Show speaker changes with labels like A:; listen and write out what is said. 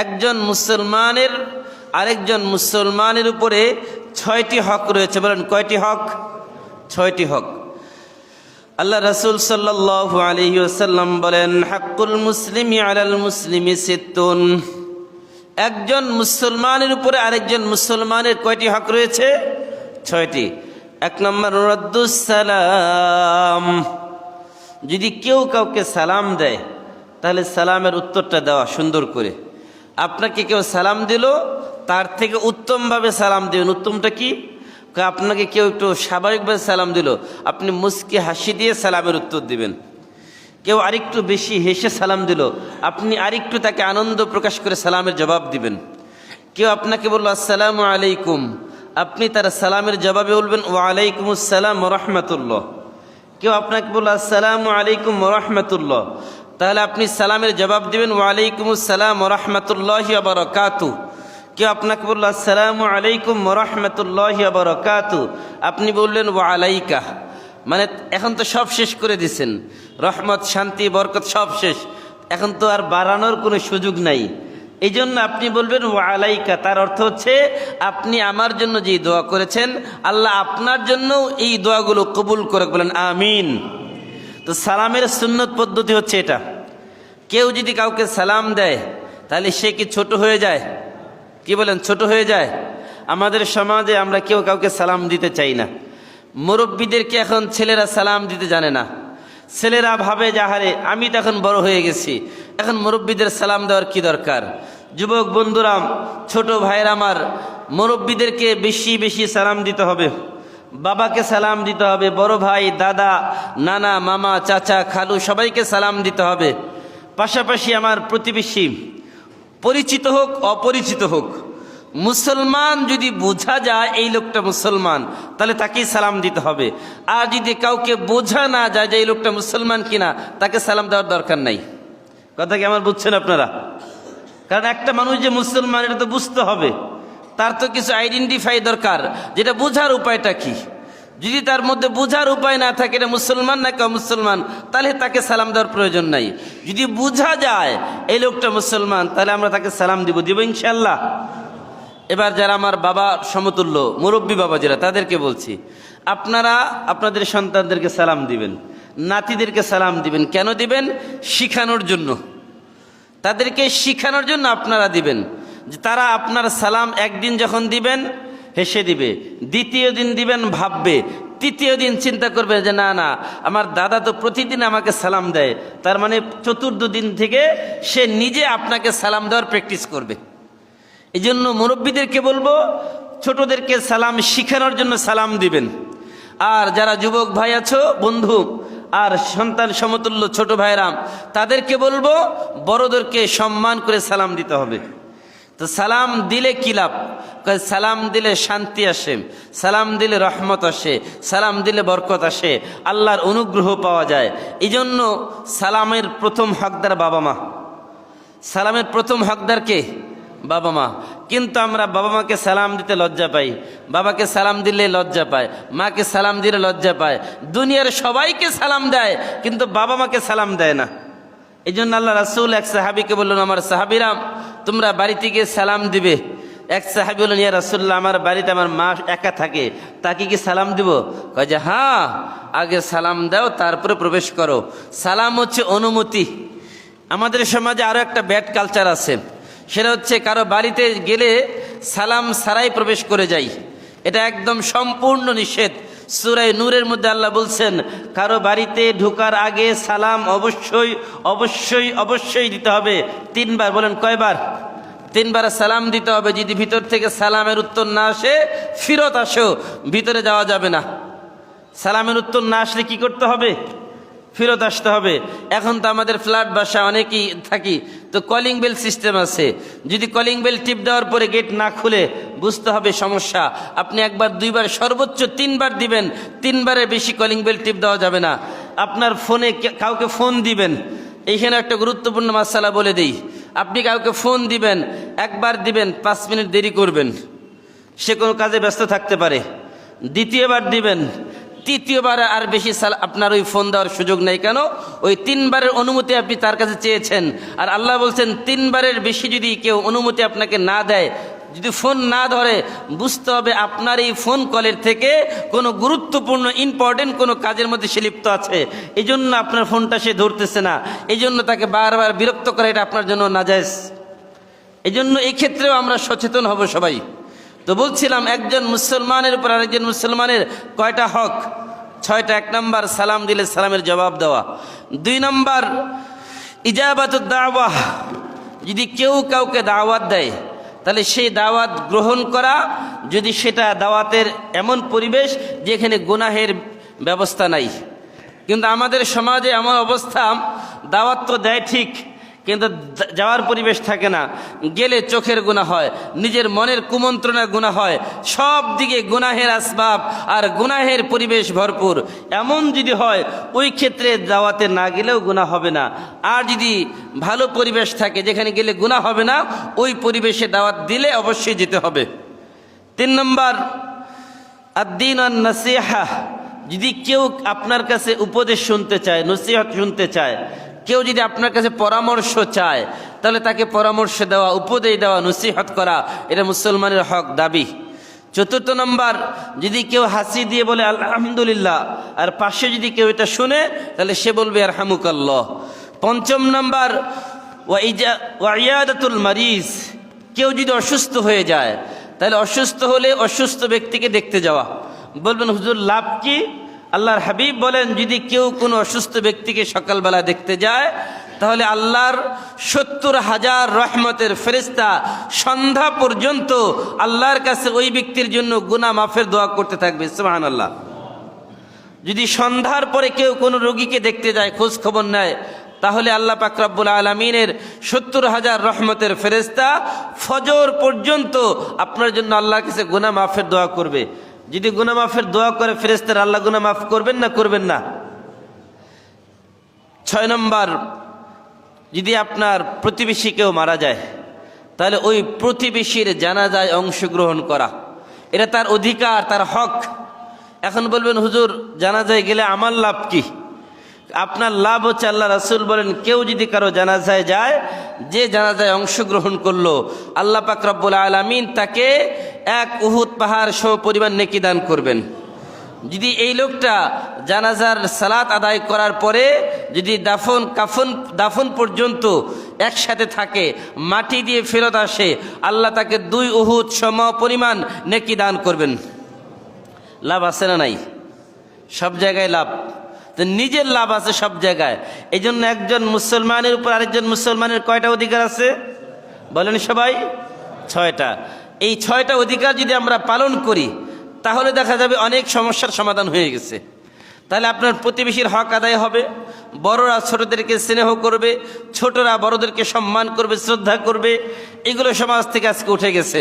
A: একজন মুসলমানের আরেকজন মুসলমানের উপরে 6টি হক রয়েছে। বলেন কয়টি হক? 6টি হক। আল্লাহ রাসূল সাল্লাল্লাহু আলাইহি ওয়াসাল্লাম বলেন, হাক্কুল মুসলিমি আলাল মুসলিমি সিত্তুন। একজন মুসলমানের উপরে আরেকজন মুসলমানের কয়টি হক রয়েছে? 6টি। 1 নম্বর রাদ্দুস সালাম। যদি কেউ কাউকে সালাম দেয় তাহলে সালামের উত্তরটা দেওয়া সুন্দর করে। আপনাকে কেউ সালাম দিল, তার থেকে উত্তমভাবে সালাম দেবেন। উত্তমটা কি? আপনাকে কেউ একটু স্বাভাবিকভাবে সালাম দিল, আপনি মুস্কি হাসি দিয়ে সালামের উত্তর দিবেন। কেউ আরেকটু বেশি হেসে সালাম দিল, আপনি আরেকটু তাকে আনন্দ প্রকাশ করে সালামের জবাব দিবেন। কেউ আপনাকে বলল আসসালামু আলাইকুম, আপনি তার সালামের জবাবে বলবেন ওয়ালাইকুম আসসালাম ওয়া রাহমাতুল্লাহ। কেউ আপনাকে বলল আসসালামু আলাইকুম ওয়া রাহমাতুল্লাহ, তাহলে আপনি সালামের জবাব দিবেন ওয়ালাইকুম আসসালাম ওয়া রাহমাতুল্লাহি ওয়া বারাকাতুহু। কেউ আপনাকে বলল আসসালামু আলাইকুম ওয়া রাহমাতুল্লাহি ওয়া বারাকাতুহু, আপনি বললেন ওয়া আলাইকা। মানে এখন তো সব শেষ করে দিছেন, রহমত শান্তি বরকত সব শেষ, এখন তো আর বাড়ানোর কোনো সুযোগ নাই। এই জন্য আপনি বলবেন ওয়া আলাইকা। তার অর্থ হচ্ছে আপনি আমার জন্য যে দোয়া করেছেন, আল্লাহ আপনার জন্য এই দোয়াগুলো কবুল করে। বলেন আমিন। তো সালামের সুন্নত পদ্ধতি হচ্ছে এটা। কেউ যদি কাউকে সালাম দেয় তাহলে সে কি ছোট হয়ে যায়? কি বলেন, ছোট হয়ে যায়? আমাদের সমাজে আমরা কেউ কাউকে সালাম দিতে চাই না। মুরব্বীদেরকে এখন ছেলেরা সালাম দিতে জানে না। ছেলেরা ভাবে যে আহারে আমি তো এখন বড় হয়ে গেছি, এখন মুরব্বীদের সালাম দেওয়ার কি দরকার। যুবক বন্ধুরা, ছোট ভাইরা আমার, মুরব্বীদেরকে বেশি বেশি সালাম দিতে হবে। বাবাকে সালাম দিতে হবে, বড় ভাই, দাদা, নানা, মামা, চাচা, খালু সবাইকে সালাম দিতে হবে। পাশাপাশি আমার প্রতিবেশী, পরিচিত হোক অপরিচিত হোক, মুসলমান যদি বোঝা যায় এই লোকটা মুসলমান, তাহলে তাকেই সালাম দিতে হবে। আর যদি কাউকে বোঝা না যায় যে এই লোকটা মুসলমান কিনা, তাকে সালাম দেওয়ার দরকার নাই। কথা কি আমার বুঝছেন আপনারা? কারণ একটা মানুষ যে মুসলমান এটা তো বুঝতে হবে, তার তো কিছু আইডেন্টিফাই দরকার, যেটা বোঝার উপায়টা কি। যদি তার মধ্যে বোঝার উপায় না থাকে এটা মুসলমান না কেউ মুসলমান, তাহলে তাকে সালাম দেওয়ার প্রয়োজন নাই। যদি বোঝা যায় এই লোকটা মুসলমান, তাহলে আমরা তাকে সালাম দিব ইনশাল্লাহ। এবার যারা আমার বাবা সমতুল্য মুরব্বী বাবা যারা, তাদেরকে বলছি, আপনারা আপনাদের সন্তানদেরকে সালাম দিবেন, নাতিদেরকে সালাম দিবেন। কেন দিবেন? শিখানোর জন্য, তাদেরকে শিখানোর জন্য আপনারা দিবেন। যে তারা আপনার সালাম একদিন যখন দিবেন হেসে দিবে, দ্বিতীয় দিন দিবেন ভাববে, তৃতীয় দিন চিন্তা করবে যে না না, আমার দাদা তো প্রতিদিন আমাকে সালাম দেয়, তার মানে চতুর্থ দিন থেকে সে নিজে আপনাকে সালাম দেওয়ার প্র্যাকটিস করবে। এই জন্য মুরব্বীদেরকে বলবো, ছোটদেরকে সালাম শিখানোর জন্য সালাম দিবেন। আর যারা যুবক ভাই আছো, বন্ধু আর সন্তান সমতুল্য ছোট ভাইরাম, তাদেরকে বলবো বড়দেরকে সম্মান করে সালাম দিতে হবে। তো সালাম দিলে কি লাভ? সালাম দিলে শান্তি আসে, সালাম দিলে রহমত আসে, সালাম দিলে বরকত আসে, আল্লাহর অনুগ্রহ পাওয়া যায়। এই জন্য সালামের প্রথম হকদার বাবা মা। সালামের প্রথম হকদার কে? বাবা মা। কিন্তু আমরা বাবা মাকে সালাম দিতে লজ্জা পাই, বাবাকে সালাম দিলে লজ্জা পায়, মাকে সালাম দিলে লজ্জা পায়। দুনিয়ার সবাইকে সালাম দেয় কিন্তু বাবা মাকে সালাম দেয় না। এই জন্য আল্লাহ রাসূল এক সাহাবীকে বললেন, আমার সাহাবীরাম তোমরা বাড়িতে গিয়ে সালাম দিবে। এক সাহাবী বললেন, ইয়া রাসূলুল্লাহ আমার বাড়িতে আমার মা একা থাকে, তাকে কি সালাম দিব? কয় যে হ্যাঁ, আগে সালাম দাও তারপরে প্রবেশ করো। সালাম হচ্ছে অনুমতি। আমাদের সমাজে আরও একটা ব্যাড কালচার আছে, সেটা হচ্ছে কারো বাড়িতে গেলে সালাম ছাড়াই প্রবেশ করে যাই। এটা একদম সম্পূর্ণ নিষেধ। সূরা নূরের মধ্যে আল্লাহ বলছেন, কারো বাড়িতে ঢোকার আগে সালাম অবশ্যই অবশ্যই অবশ্যই দিতে হবে 3 বার। বলেন কয়বার? 3 বার সালাম দিতে হবে। যদি ভিতর থেকে সালামের উত্তর না আসে ফিরত আসো, ভিতরে যাওয়া যাবে না। সালামের উত্তর না আসলে কি করতে হবে? ফেরত আসতে হবে। এখন তো আমাদের ফ্ল্যাট বাসা অনেকেই থাকি, তো কলিং বেল সিস্টেম আছে। যদি কলিং বেল টিপ দেওয়ার পরে গেট না খুলে, বুঝতে হবে সমস্যা। আপনি 1 বার 2 বার সর্বোচ্চ 3 বার দিবেন, 3 বারের বেশি কলিং বেল টিপ দেওয়া যাবে না। আপনার ফোনে কাউকে ফোন দিবেন, এইখানে একটা গুরুত্বপূর্ণ মাসালা বলে দিই। আপনি কাউকে ফোন দিবেন, 1 বার দিবেন, 5 মিনিট দেরি করবেন, সে কোনো কাজে ব্যস্ত থাকতে পারে। দ্বিতীয়বার দিবেন, তৃতীয়বার আর বেশি আপনার ওই ফোন দেওয়ার সুযোগ নেই। কেন? ওই 3 বারের অনুমতি আপনি তার কাছে চেয়েছেন, আর আল্লাহ বলছেন 3 বারের বেশি যদি কেউ অনুমতি আপনাকে না দেয়, যদি ফোন না ধরে, বুঝতে হবে আপনার এই ফোন কলের থেকে কোনো গুরুত্বপূর্ণ ইম্পর্টেন্ট কোনো কাজের মধ্যে সে লিপ্ত আছে। এই জন্য আপনার ফোনটা সে ধরতেছে না, এই জন্য তাকে বারবার বিরক্ত করা এটা আপনার জন্য নাজায়েজ। এই জন্য এই ক্ষেত্রেও আমরা সচেতন হব সবাই। তো বলছিলাম, একজন মুসলমানের উপর আরেকজন মুসলমানের কয়টা হক? 6টা। 1 নম্বর, সালাম দিলে সালামের জবাব দেওয়া। 2 নম্বর, ইজাবাতুদ দাওয়াহ, যদি কেউ কাউকে দাওয়াত দেয় তাহলে সেই দাওয়াত গ্রহণ করা, যদি সেটা দাওয়াতের এমন পরিবেশ যেখানে গুনাহের ব্যবস্থা নাই। কিন্তু আমাদের সমাজে এমন অবস্থা, দাওয়াত তো দেয় ঠিক, কিন্তু যাওয়ার পরিবেশ থাকে না। গেলে চোখের গুনাহ হয়, নিজের মনের কুমন্ত্রণার গুনাহ হয়, সব দিকে গুনাহের আসবাব আর গুনাহের পরিবেশ ভরপুর। এমন যদি হয়, ওই ক্ষেত্রে দাওয়াতে না গেলেও গুনাহ হবে না। আর যদি ভালো পরিবেশ থাকে যেখানে গেলে গুনাহ হবে না, ওই পরিবেশে দাওয়াত দিলে অবশ্যই যেতে হবে। 3 নম্বর, আদ-দীন আন-নাসিহা, যদি কেউ আপনার কাছে উপদেশ শুনতে চায়, নসিহত শুনতে চায়, কেউ যদি আপনার কাছে পরামর্শ চায়, তাহলে তাকে পরামর্শ দেওয়া, উপদেশ দেওয়া, নসিহত করা, এটা মুসলমানের হক, দাবি। 4 নম্বর, যদি কেউ হাসি দিয়ে বলে আলহামদুলিল্লাহ, আর পাশে যদি কেউ এটা শুনে, তাহলে সে বলবে আরহামুকাল্লাহ। 5 নম্বর, ওয়া ইয়াদাতুল মারিজ, কেউ যদি অসুস্থ হয়ে যায়, তাহলে অসুস্থ হলে অসুস্থ ব্যক্তিকে দেখতে যাওয়া। বলবেন হুজুর লাভ কি? আল্লাহর হাবিব বলেন, যদি কেউ কোনো অসুস্থ ব্যক্তিকে সকালবেলা দেখতে যায়, তাহলে আল্লাহর 70,000 রহমতের ফেরেশতা সন্ধ্যা পর্যন্ত আল্লাহর কাছে ওই ব্যক্তির জন্য গুনাহ মাফের দোয়া করতে থাকবে। সুবহানাল্লাহ। যদি সন্ধ্যার পরে কেউ কোনো রোগীকে দেখতে যায়, খোঁজ খবর নেয়, তাহলে আল্লাহ পাক রব্বুল আলামিনের 70,000 রহমতের ফেরেশতা ফজর পর্যন্ত আপনার জন্য আল্লাহর কাছে গুনাহ মাফের দোয়া করবে। যদি গুনাহ মাফের দোয়া করে ফেরেশতারা, আল্লাহ গুনাহ মাফ করবেন না করবেন না? 6 নম্বর, যদি আপনার প্রতিবেশী কেউ মারা যায়, তাহলে ওই প্রতিবেশীর জানাজায় অংশগ্রহণ করা, এটা তার অধিকার, তার হক। এখন বলবেন হুজুর জানাজায় গেলে আমার লাভ কি? আপনার লাভ হচ্ছে, আল্লাহ রাসূল বলেন, কেউ যদি কারো জানাজায় যায়, যে জানাজায় অংশগ্রহণ করলো, আল্লাহ পাক রব্বুল আলামিন তাকে 1 উহুদ পাহাড় সম পরিমাণ নেকি দান করবেন। যদি এই লোকটা জানাজার সালাত আদায় করার পরে যদি দাফন পর্যন্ত একসাথে থাকে, মাটি দিয়ে ফেরত আসে, আল্লাহ তাকে 2 উহুদ সম পরিমাণ নেকি দান করবেন। লাভ আছে না নাই? সব জায়গায় লাভ। তো নিজের লাভ আছে সব জায়গায়। এই জন্য একজন মুসলমানের উপর আরেকজন মুসলমানের কয়টা অধিকার আছে বলেন সবাই? 6টা। এই 6টা অধিকার যদি আমরা পালন করি, তাহলে দেখা যাবে অনেক সমস্যার সমাধান হয়ে গেছে। তাহলে আপনার প্রতিবেশীর হক আদায় হবে, বড়রা ছোটদেরকে স্নেহ করবে, ছোটরা বড়দেরকে সম্মান করবে, শ্রদ্ধা করবে। এগুলো সমাজ থেকে আজকে উঠে গেছে।